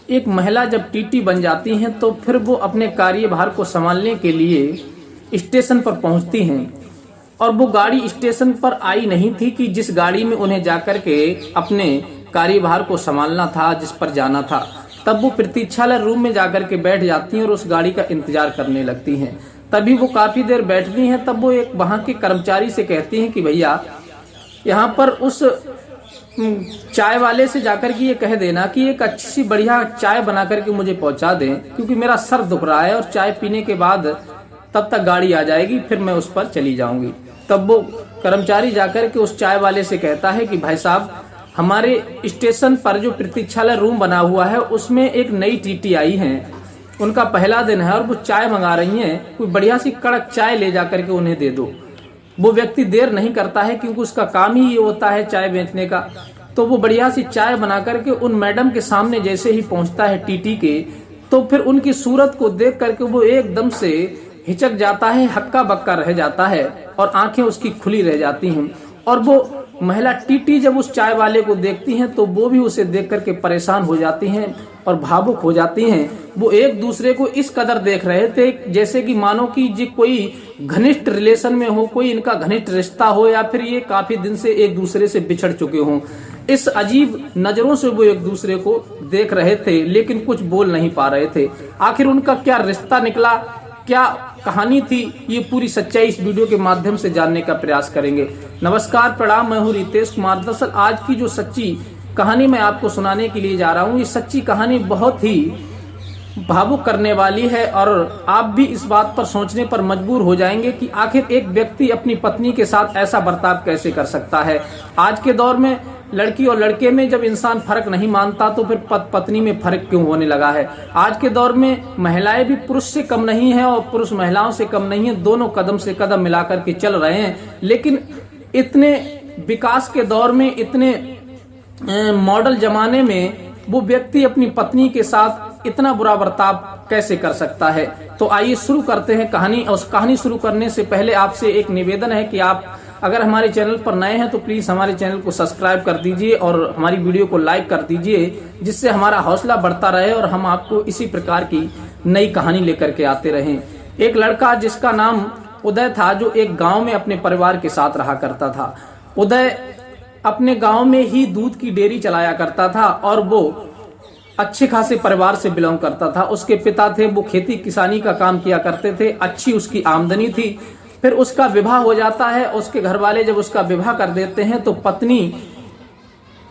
एक महिला जब टीटी बन जाती हैं तो फिर वो अपने कार्यभार को संभालने के लिए स्टेशन पर पहुंचती हैं और वो गाड़ी स्टेशन पर आई नहीं थी कि जिस गाड़ी में उन्हें जाकर के अपने कार्यभार को संभालना था, जिस पर जाना था। तब वो प्रतीक्षालय रूम में जाकर के बैठ जाती हैं और उस गाड़ी का इंतजार करने लगती हैं। तभी वो काफी देर बैठती हैं, तब वो एक वहां के कर्मचारी से कहती हैं कि भैया यहाँ पर उस चाय वाले से जाकर के ये कह देना कि एक अच्छी सी बढ़िया चाय बना करके मुझे पहुंचा दें, क्योंकि मेरा सर दुख रहा है और चाय पीने के बाद तब तक गाड़ी आ जाएगी, फिर मैं उस पर चली जाऊंगी। तब वो कर्मचारी जाकर के उस चाय वाले से कहता है कि भाई साहब, हमारे स्टेशन पर जो प्रतीक्षालय रूम बना हुआ है उसमें एक नई टीटी आई है, उनका पहला दिन है और वो चाय मंगा रही हैं, कोई बढ़िया सी कड़क चाय ले जाकर के उन्हें दे दो। वो व्यक्ति देर नहीं करता है क्योंकि उसका काम ही ये होता है चाय बेचने का। तो वो बढ़िया सी चाय बना करके उन मैडम के सामने जैसे ही पहुंचता है टीटी के, तो फिर उनकी सूरत को देख करके वो एकदम से हिचक जाता है, हक्का बक्का रह जाता है और आंखें उसकी खुली रह जाती हैं। और वो महिला टीटी जब उस चाय वाले को देखती हैं तो वो भी उसे देख करके परेशान हो जाती हैं और भावुक हो जाती हैं। वो एक दूसरे को इस कदर देख रहे थे जैसे कि मानो कि जी कोई घनिष्ठ रिलेशन में हो, कोई इनका घनिष्ठ रिश्ता हो, या फिर ये काफी दिन से एक दूसरे से बिछड़ चुके हों। इस अजीब नजरों से वो एक दूसरे को देख रहे थे लेकिन कुछ बोल नहीं पा रहे थे। आखिर उनका क्या रिश्ता निकला, क्या कहानी थी, ये पूरी सच्चाई इस वीडियो के माध्यम से जानने का प्रयास करेंगे। नमस्कार, प्रणाम, मैं हूँ रितेश कुमार। दरअसल आज की जो सच्ची कहानी मैं आपको सुनाने के लिए जा रहा हूँ, ये सच्ची कहानी बहुत ही भावुक करने वाली है और आप भी इस बात पर सोचने पर मजबूर हो जाएंगे कि आखिर एक व्यक्ति अपनी पत्नी के साथ ऐसा बर्ताव कैसे कर सकता है। आज के दौर में लड़की और लड़के में जब इंसान फर्क नहीं मानता तो फिर पत्नी में फर्क क्यों होने लगा है। आज के दौर में महिलाएं भी पुरुष से कम नहीं है और पुरुष महिलाओं से कम नहीं है, दोनों कदम से कदम मिलाकर के चल रहे हैं। लेकिन इतने विकास के दौर में, इतने मॉडल जमाने में वो व्यक्ति अपनी पत्नी के साथ इतना बुरा बर्ताव कैसे कर सकता है। तो आइए शुरू करते हैं कहानी। और कहानी शुरू करने से पहले आपसे एक निवेदन है कि आप अगर हमारे चैनल पर नए हैं तो प्लीज हमारे चैनल को सब्सक्राइब कर दीजिए और हमारी वीडियो को लाइक कर दीजिए, जिससे हमारा हौसला बढ़ता रहे और हम आपको इसी प्रकार की नई कहानी लेकर के आते रहें। एक लड़का जिसका नाम उदय था, जो एक गांव में अपने परिवार के साथ रहा करता था। उदय अपने गांव में ही दूध की डेयरी चलाया करता था और वो अच्छे खासे परिवार से बिलोंग करता था। उसके पिता थे, वो खेती किसानी का काम किया करते थे, अच्छी उसकी आमदनी थी। फिर उसका विवाह हो जाता है। उसके घर वाले जब उसका विवाह कर देते हैं तो पत्नी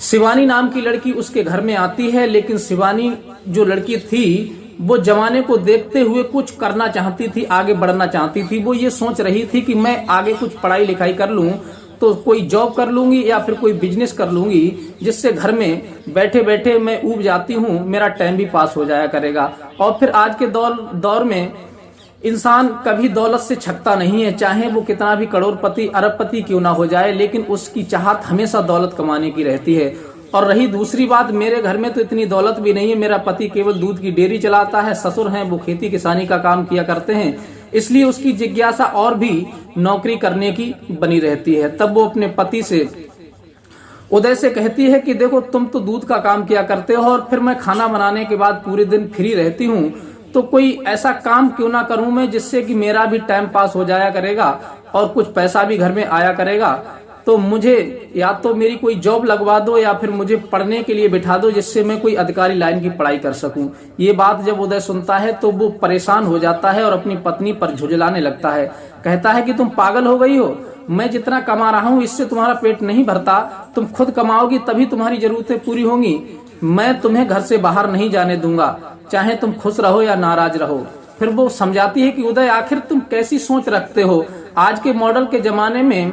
शिवानी नाम की लड़की उसके घर में आती है। लेकिन शिवानी जो लड़की थी वो जमाने को देखते हुए कुछ करना चाहती थी, आगे बढ़ना चाहती थी। वो ये सोच रही थी कि मैं आगे कुछ पढ़ाई लिखाई कर लूं तो कोई जॉब कर लूंगी या फिर कोई बिजनेस कर लूंगी, जिससे घर में बैठे बैठे मैं ऊब जाती हूँ, मेरा टाइम भी पास हो जाया करेगा। और फिर आज के दौर में इंसान कभी दौलत से छकता नहीं है, चाहे वो कितना भी करोड़पति अरबपति क्यों ना हो जाए, लेकिन उसकी चाहत हमेशा दौलत कमाने की रहती है। और रही दूसरी बात, मेरे घर में तो इतनी दौलत भी नहीं है, मेरा पति केवल दूध की डेयरी चलाता है, ससुर हैं वो खेती किसानी का काम किया करते हैं, इसलिए उसकी जिज्ञासा और भी नौकरी करने की बनी रहती है। तब वो अपने पति से, उदय से कहती है कि देखो तुम तो दूध का काम किया करते हो और फिर मैं खाना बनाने के बाद पूरे दिन फ्री रहती हूँ, तो कोई ऐसा काम क्यों ना करूं मैं जिससे कि मेरा भी टाइम पास हो जाया करेगा और कुछ पैसा भी घर में आया करेगा। तो मुझे या तो मेरी कोई जॉब लगवा दो या फिर मुझे पढ़ने के लिए बिठा दो, जिससे मैं कोई अधिकारी लाइन की पढ़ाई कर सकूं। ये बात जब उदय सुनता है तो वो परेशान हो जाता है और अपनी पत्नी पर झुंझलाने लगता है। कहता है कि तुम पागल हो गई हो, मैं जितना कमा रहा हूँ इससे तुम्हारा पेट नहीं भरता, तुम खुद कमाओगी तभी तुम्हारी जरूरतें पूरी होंगी। मैं तुम्हें घर से बाहर नहीं जाने दूंगा, चाहे तुम खुश रहो या नाराज रहो। फिर वो समझाती है कि उदय आखिर तुम कैसी सोच रखते हो, आज के मॉडल के जमाने में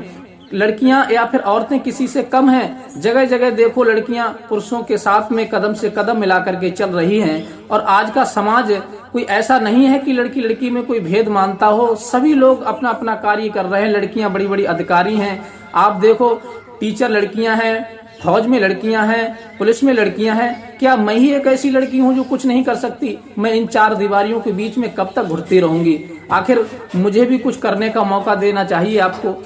लड़कियां या फिर औरतें किसी से कम हैं। जगह जगह देखो लड़कियां पुरुषों के साथ में कदम से कदम मिला करके चल रही हैं और आज का समाज कोई ऐसा नहीं है कि लड़की लड़की में कोई भेद मानता हो। सभी लोग अपना अपना कार्य कर रहे हैं। लड़कियां बड़ी बड़ी अधिकारी हैं, आप देखो टीचर लड़कियां हैं, फौज में लड़कियां हैं, पुलिस में लड़कियां हैं। क्या मैं ही एक ऐसी लड़की हूं जो कुछ नहीं कर सकती? मैं इन चार दीवारियों के बीच में कब तक घुटती रहूंगी? आखिर मुझे भी कुछ करने का मौका देना चाहिए आपको।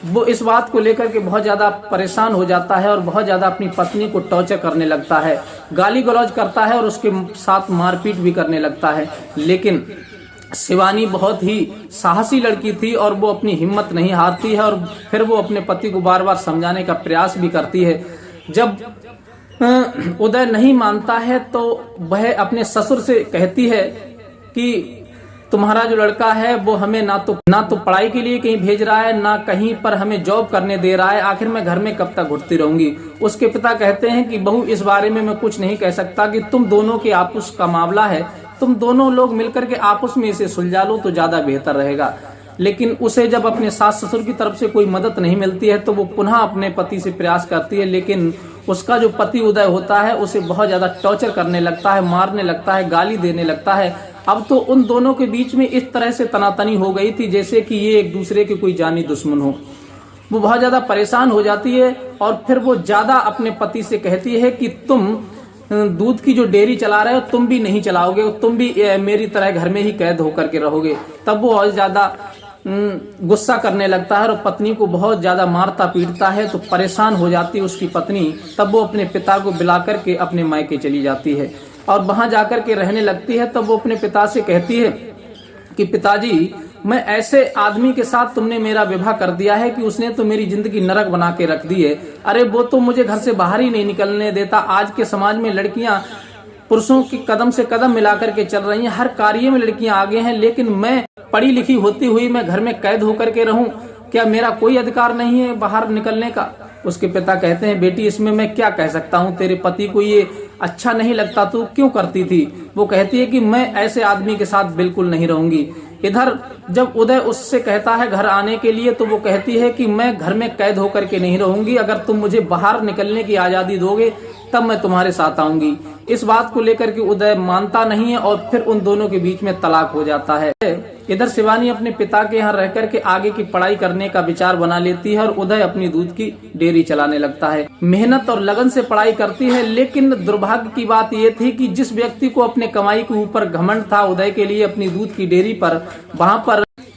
वो इस बात को लेकर के बहुत ज़्यादा परेशान हो जाता है और बहुत ज़्यादा अपनी पत्नी को टॉर्चर करने लगता है, गाली गलौज करता है और उसके साथ मारपीट भी करने लगता है। लेकिन शिवानी बहुत ही साहसी लड़की थी और वो अपनी हिम्मत नहीं हारती है और फिर वो अपने पति को बार बार समझाने का प्रयास भी करती है। जब उदय नहीं मानता है तो वह अपने ससुर से कहती है कि तुम्हारा जो लड़का है वो हमें ना तो पढ़ाई के लिए कहीं भेज रहा है, ना कहीं पर हमें जॉब करने दे रहा है, आखिर मैं घर में कब तक घुटती रहूंगी। उसके पिता कहते हैं कि बहू, इस बारे में मैं कुछ नहीं कह सकता, कि तुम दोनों के आपस का मामला है, तुम दोनों लोग मिलकर के आपस में इसे सुलझा लो तो ज्यादा बेहतर रहेगा। लेकिन उसे जब अपने सास ससुर की तरफ से कोई मदद नहीं मिलती है तो वो पुनः अपने पति से प्रयास करती है, लेकिन उसका जो पति उदय होता है उसे बहुत ज्यादा टॉर्चर करने लगता है, मारने लगता है, गाली देने लगता है। अब तो उन दोनों के बीच में इस तरह से तनातनी हो गई थी जैसे कि ये एक दूसरे के कोई जानी दुश्मन हो। वो बहुत ज्यादा परेशान हो जाती है और फिर वो ज्यादा अपने पति से कहती है कि तुम दूध की जो डेयरी चला रहे हो तुम भी नहीं चलाओगे, तुम भी मेरी तरह घर में ही कैद होकर के रहोगे। तब वो और ज्यादा गुस्सा करने लगता है और पत्नी को बहुत ज्यादा मारता पीटता है। तो परेशान हो जाती है उसकी पत्नी, तब वो अपने पिता को बुला करके अपने मायके चली जाती है और वहां जाकर के रहने लगती है। तब वो अपने पिता से कहती है कि पिताजी, मैं ऐसे आदमी के साथ तुमने मेरा विवाह कर दिया है कि उसने तो मेरी जिंदगी नरक बना के रख दी है। अरे वो तो मुझे घर से बाहर ही नहीं निकलने देता। आज के समाज में लड़कियां पुरुषों की कदम से कदम मिलाकर के चल रही हैं, हर कार्य में लड़कियां आगे हैं, लेकिन मैं पढ़ी लिखी होती हुई मैं घर में कैद होकर के रहूं, क्या मेरा कोई अधिकार नहीं है बाहर निकलने का? उसके पिता कहते हैं, बेटी इसमें मैं क्या कह सकता हूँ, तेरे पति को ये अच्छा नहीं लगता, तू क्यों करती थी? वो कहती है कि मैं ऐसे आदमी के साथ बिल्कुल नहीं रहूंगी। इधर जब उदय उससे कहता है घर आने के लिए तो वो कहती है कि मैं घर में कैद होकर के नहीं रहूंगी, अगर तुम मुझे बाहर निकलने की आजादी दोगे तब मैं तुम्हारे साथ आऊंगी। इस बात को लेकर के उदय मानता नहीं है और फिर उन दोनों के बीच में तलाक हो जाता है। इधर शिवानी अपने पिता के यहाँ रह करके आगे की पढ़ाई करने का विचार बना लेती है और उदय अपनी दूध की डेयरी चलाने लगता है। मेहनत और लगन से पढ़ाई करती है, लेकिन दुर्भाग्य की बात यह थी कि जिस व्यक्ति को अपने कमाई के ऊपर घमंड था उदय के लिए अपनी दूध की डेयरी पर,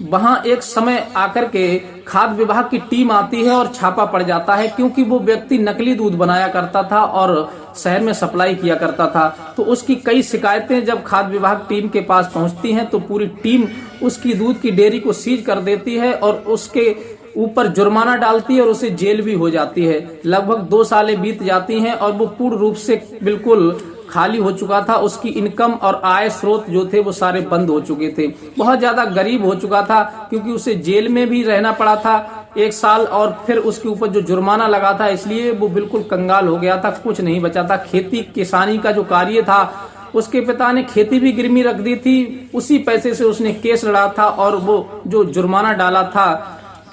वहां एक समय आकर के खाद्य विभाग की टीम आती है और छापा पड़ जाता है, क्योंकि वो व्यक्ति नकली दूध बनाया करता था और शहर में सप्लाई किया करता था। तो उसकी कई शिकायतें जब खाद्य विभाग टीम के पास पहुंचती हैं तो पूरी टीम उसकी दूध की डेयरी को सीज कर देती है और उसके ऊपर जुर्माना डालती है और उसे जेल भी हो जाती है। लगभग 2 सालें बीत जाती हैं और वो पूर्ण रूप से बिल्कुल खाली हो चुका था। उसकी इनकम और आय स्रोत जो थे वो सारे बंद हो चुके थे। बहुत ज्यादा गरीब हो चुका था क्योंकि उसे जेल में भी रहना पड़ा था 1 साल और फिर उसके ऊपर जो जुर्माना लगा था, इसलिए वो बिल्कुल कंगाल हो गया था, कुछ नहीं बचा था। खेती किसानी का जो कार्य था उसके पिता ने खेती भी गिरवी रख दी थी, उसी पैसे से उसने केस लड़ा था और वो जो जुर्माना डाला था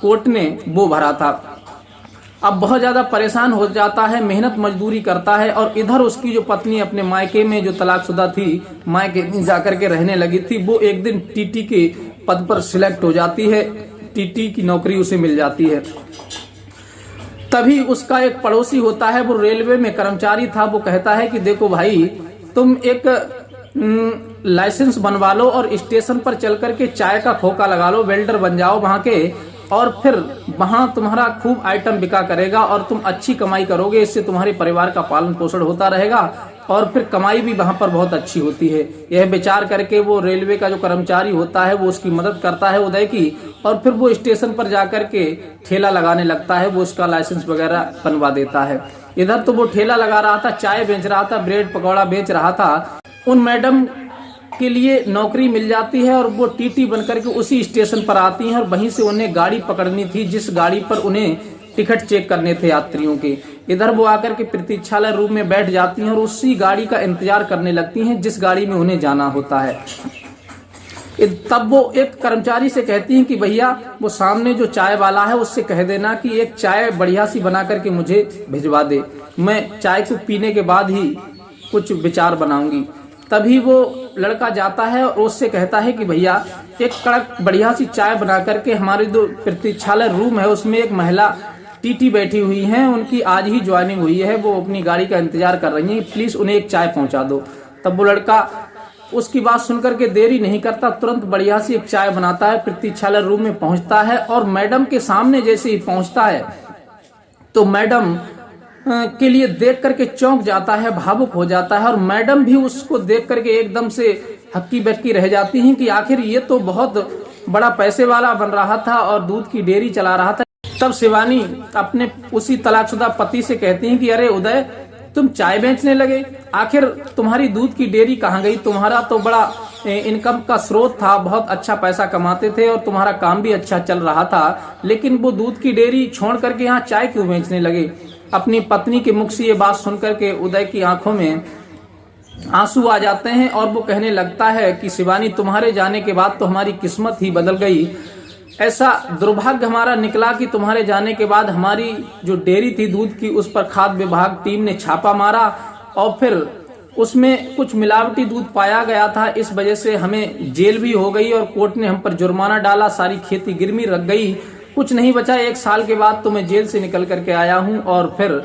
कोर्ट ने वो भरा था। अब बहुत ज्यादा परेशान हो जाता है, मेहनत मजदूरी करता है और इधर उसकी जो पत्नी अपने मायके में जो तलाकशुदा थी मायके में जाकर के रहने लगी थी, वो एक दिन टीटी के पद पर सिलेक्ट हो जाती है, टीटी की नौकरी उसे मिल जाती है। तभी उसका एक पड़ोसी होता है, वो रेलवे में कर्मचारी था, वो कहता है कि देखो भाई, तुम एक लाइसेंस बनवा लो और स्टेशन पर चल करके चाय का खोखा लगा लो, वेल्डर बन जाओ वहां के, और फिर वहां तुम्हारा खूब आइटम बिका करेगा और तुम अच्छी कमाई करोगे, इससे तुम्हारे परिवार का पालन पोषण होता रहेगा और फिर कमाई भी वहां पर बहुत अच्छी होती है। यह विचार करके वो रेलवे का जो कर्मचारी होता है वो उसकी मदद करता है उदय की, और फिर वो स्टेशन पर जाकर के ठेला लगाने लगता है, वो उसका लाइसेंस वगैरह बनवा देता है। इधर तो वो ठेला लगा रहा था, चाय बेच रहा था, ब्रेड पकौड़ा बेच रहा था। उन मैडम के लिए नौकरी मिल जाती है और वो टीटी बनकर के उसी स्टेशन पर आती हैं और वहीं से उन्हें गाड़ी पकड़नी थी जिस गाड़ी पर उन्हें टिकट चेक करने थे यात्रियों के। इधर वो आकर के प्रतीक्षालय रूम में बैठ जाती हैं और उसी गाड़ी का इंतजार करने लगती हैं जिस गाड़ी में उन्हें जाना होता है। तब वो एक कर्मचारी से कहती हैं कि भैया, वो सामने जो चाय वाला है उससे कह देना कि एक चाय बढ़िया सी बना करके मुझे भिजवा दे, मैं चाय को पीने के बाद ही कुछ विचार बनाऊंगी। तभी वो लड़का जाता है और उससे कहता है कि भैया, एक कड़क बढ़िया सी चाय बना करके, हमारे जो प्रतीक्षालय रूम है उसमें एक महिला टीटी बैठी हुई हैं, उनकी आज ही ज्वाइनिंग हुई है, वो अपनी गाड़ी का इंतजार कर रही हैं, प्लीज उन्हें एक चाय पहुंचा दो। तब वो लड़का उसकी बात सुनकर के देरी नहीं करता, तुरंत बढ़िया सी एक चाय बनाता है, प्रतीक्षालय रूम में पहुंचता है और मैडम के सामने जैसे ही पहुंचता है तो मैडम के लिए देख करके चौंक जाता है, भावुक हो जाता है और मैडम भी उसको देख करके एकदम से हक्की बक्की रह जाती हैं कि आखिर ये तो बहुत बड़ा पैसे वाला बन रहा था और दूध की डेयरी चला रहा था। तब शिवानी अपने उसी तलाकशुदा पति से कहती हैं कि अरे उदय, तुम चाय बेचने लगे, आखिर तुम्हारी दूध की डेयरी कहाँ गई? तुम्हारा तो बड़ा इनकम का स्रोत था, बहुत अच्छा पैसा कमाते थे और तुम्हारा काम भी अच्छा चल रहा था, लेकिन वो दूध की डेयरी छोड़ करके यहाँ चाय क्यों बेचने लगे? अपनी पत्नी के मुख से ये बात सुनकर के उदय की आंखों में आंसू आ जाते हैं और वो कहने लगता है कि शिवानी, तुम्हारे जाने के बाद तो हमारी किस्मत ही बदल गई। ऐसा दुर्भाग्य हमारा निकला कि तुम्हारे जाने के बाद हमारी जो डेयरी थी दूध की, उस पर खाद्य विभाग टीम ने छापा मारा और फिर उसमें कुछ मिलावटी दूध पाया गया था। इस वजह से हमें जेल भी हो गई और कोर्ट ने हम पर जुर्माना डाला, सारी खेती गिरवी रख गई, कुछ नहीं बचा। 1 साल के बाद तो मैं जेल से निकल करके आया हूँ और फिर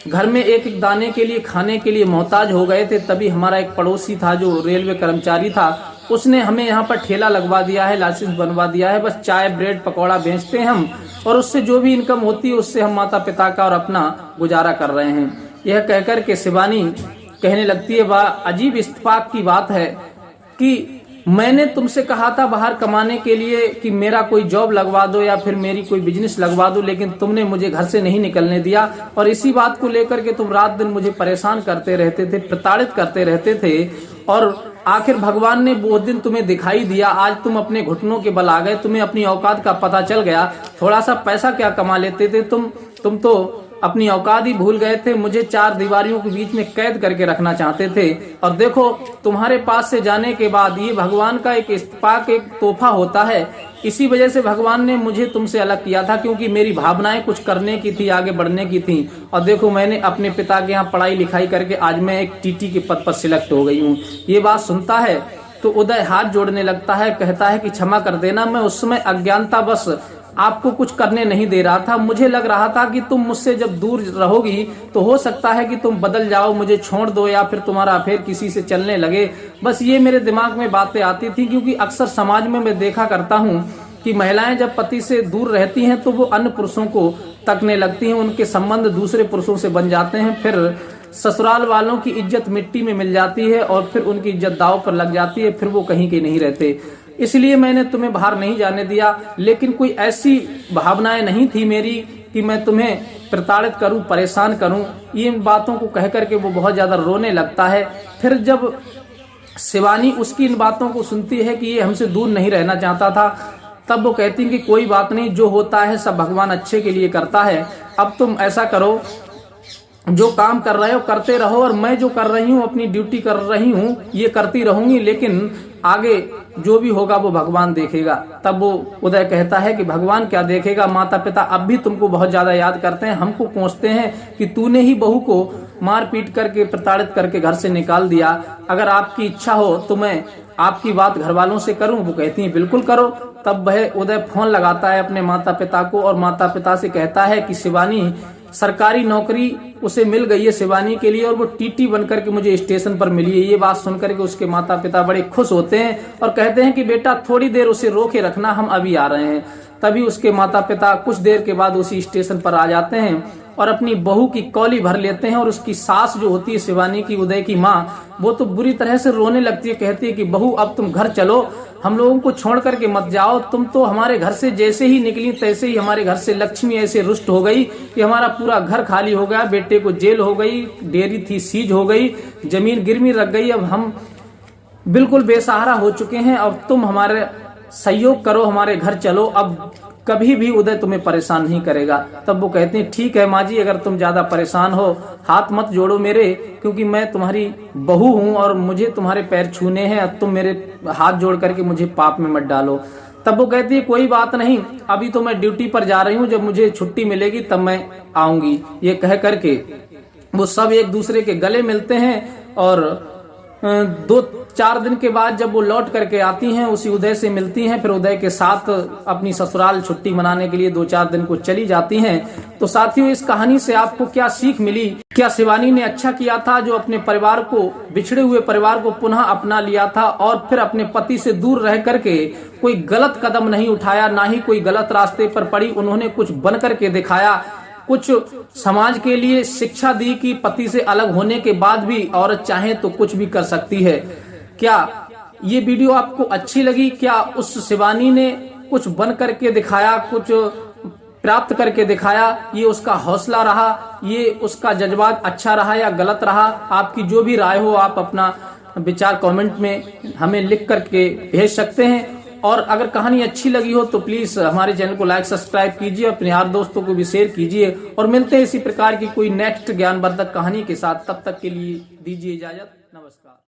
घर में एक एक दाने के लिए, खाने के लिए मोहताज हो गए थे। तभी हमारा एक पड़ोसी था जो रेलवे कर्मचारी था, उसने हमें यहाँ पर ठेला लगवा दिया है, लाइसेंस बनवा दिया है, बस चाय ब्रेड पकौड़ा बेचते हैं हम और उससे जो भी इनकम होती है उससे हम माता पिता का और अपना गुजारा कर रहे हैं। यह कहकर के शिवानी कहने लगती है, वाह अजीब इत्तेफाक की बात है कि मैंने तुमसे कहा था बाहर कमाने के लिए कि मेरा कोई जॉब लगवा दो या फिर मेरी कोई बिजनेस लगवा दो, लेकिन तुमने मुझे घर से नहीं निकलने दिया और इसी बात को लेकर के तुम रात दिन मुझे परेशान करते रहते थे, प्रताड़ित करते रहते थे और आखिर भगवान ने वो दिन तुम्हें दिखाई दिया। आज तुम अपने घुटनों के बल आ गए, तुम्हें अपनी औकात का पता चल गया। थोड़ा सा पैसा क्या कमा लेते थे तुम तो अपनी औकात ही भूल गए थे। मुझे 4 दीवारियों के बीच में कैद करके रखना चाहते थे और देखो तुम्हारे पास से जाने के बाद ये भगवान का एक इत्तेफाक, एक तोहफा होता है। इसी वजह से भगवान ने मुझे तुमसे अलग किया था, क्योंकि मेरी भावनाएं कुछ करने की थी, आगे बढ़ने की थी और देखो मैंने अपने पिता के यहाँ पढ़ाई लिखाई करके आज मैं एक टीटी के पद पर सिलेक्ट हो गई हूँ। ये बात सुनता है तो उदय हाथ जोड़ने लगता है, कहता है कि क्षमा कर देना, मैं उस समय अज्ञानता बस आपको कुछ करने नहीं दे रहा था। मुझे लग रहा था कि तुम मुझसे जब दूर रहोगी तो हो सकता है कि तुम बदल जाओ, मुझे छोड़ दो या फिर तुम्हारा अफेयर किसी से चलने लगे। बस ये मेरे दिमाग में बातें आती थी, क्योंकि अक्सर समाज में मैं देखा करता हूँ कि महिलाएं जब पति से दूर रहती हैं तो वो अन्य पुरुषों को तकने लगती हैं, उनके संबंध दूसरे पुरुषों से बन जाते हैं, फिर ससुराल वालों की इज्जत मिट्टी में मिल जाती है और फिर उनकी इज्जत दांव पर लग जाती है, फिर वो कहीं के नहीं रहते। इसलिए मैंने तुम्हें बाहर नहीं जाने दिया, लेकिन कोई ऐसी भावनाएं नहीं थी मेरी कि मैं तुम्हें प्रताड़ित करूं, परेशान करूं। इन बातों को कह करके वो बहुत ज्यादा रोने लगता है। फिर जब शिवानी उसकी इन बातों को सुनती है कि ये हमसे दूर नहीं रहना चाहता था, तब वो कहती है कि कोई बात नहीं, जो होता है सब भगवान अच्छे के लिए करता है। अब तुम ऐसा करो, जो काम कर रहे हो करते रहो और मैं जो कर रही हूँ, अपनी ड्यूटी कर रही हूँ, ये करती रहूंगी, लेकिन आगे जो भी होगा वो भगवान देखेगा। तब वो उदय कहता है कि भगवान क्या देखेगा, माता पिता अब भी तुमको बहुत ज्यादा याद करते हैं, हमको कोसते हैं कि तूने ही बहू को मार पीट करके प्रताड़ित करके घर से निकाल दिया। अगर आपकी इच्छा हो तो मैं आपकी बात घर वालों से करूं। वो कहती है बिल्कुल करो। तब वह उदय फोन लगाता है अपने माता पिता को और माता पिता से कहता है कि शिवानी सरकारी नौकरी उसे मिल गई है शिवानी के लिए और वो टीटी बनकर के मुझे स्टेशन पर मिली है। ये बात सुनकर के उसके माता पिता बड़े खुश होते हैं और कहते हैं कि बेटा थोड़ी देर उसे रोके रखना, हम अभी आ रहे हैं। तभी उसके माता पिता कुछ देर के बाद उसी स्टेशन पर आ जाते हैं और अपनी बहू की कौली भर लेते हैं और उसकी सास जो होती है शिवानी की, उदय की माँ, वो तो बुरी तरह से रोने लगती है। कहती है कि बहू अब तुम घर चलो, हम लोगों को छोड़ करके मत जाओ। तुम तो हमारे घर से जैसे ही निकली तैसे ही हमारे घर से लक्ष्मी ऐसे रुष्ट हो गई कि हमारा पूरा घर खाली हो गया, बेटे को जेल हो गई, डेयरी थी सीज हो गई, जमीन गिरवी रख गई, अब हम बिल्कुल बेसहारा हो चुके हैं। अब तुम हमारे सहयोग करो, हमारे घर चलो, अब कभी भी उदय तुम्हें परेशान नहीं करेगा। तब वो कहते हैं ठीक है माँ जी, अगर तुम ज्यादा परेशान हो हाथ मत जोड़ो मेरे, क्योंकि मैं तुम्हारी बहू हूँ और मुझे तुम्हारे पैर छूने हैं, अब तुम मेरे हाथ जोड़ करके मुझे पाप में मत डालो। तब वो कहती है कोई बात नहीं, अभी तो मैं ड्यूटी पर जा रही हूँ, जब मुझे छुट्टी मिलेगी तब मैं आऊंगी। ये कह करके वो सब एक दूसरे के गले मिलते हैं और 2-4 दिन के बाद जब वो लौट करके आती हैं, उसी उदय से मिलती हैं, फिर उदय के साथ अपनी ससुराल छुट्टी मनाने के लिए 2-4 दिन को चली जाती हैं। तो साथियों, इस कहानी से आपको क्या सीख मिली? क्या शिवानी ने अच्छा किया था जो अपने परिवार को, बिछड़े हुए परिवार को पुनः अपना लिया था और फिर अपने पति से दूर रह करके कोई गलत कदम नहीं उठाया, ना ही कोई गलत रास्ते पर पड़ी। उन्होंने कुछ बन करके दिखाया, कुछ समाज के लिए शिक्षा दी कि पति से अलग होने के बाद भी औरत चाहे तो कुछ भी कर सकती है। क्या ये वीडियो आपको अच्छी लगी? क्या उस शिवानी ने कुछ बन करके दिखाया, कुछ प्राप्त करके दिखाया? ये उसका हौसला रहा, ये उसका जज्बात अच्छा रहा या गलत रहा? आपकी जो भी राय हो, आप अपना विचार कमेंट में हमें लिख करके भेज सकते हैं। और अगर कहानी अच्छी लगी हो तो प्लीज हमारे चैनल को लाइक सब्सक्राइब कीजिए, अपने यार दोस्तों को भी शेयर कीजिए। और मिलते हैं इसी प्रकार की कोई नेक्स्ट ज्ञानवर्धक कहानी के साथ। तब तक के लिए दीजिए इजाजत। नमस्कार।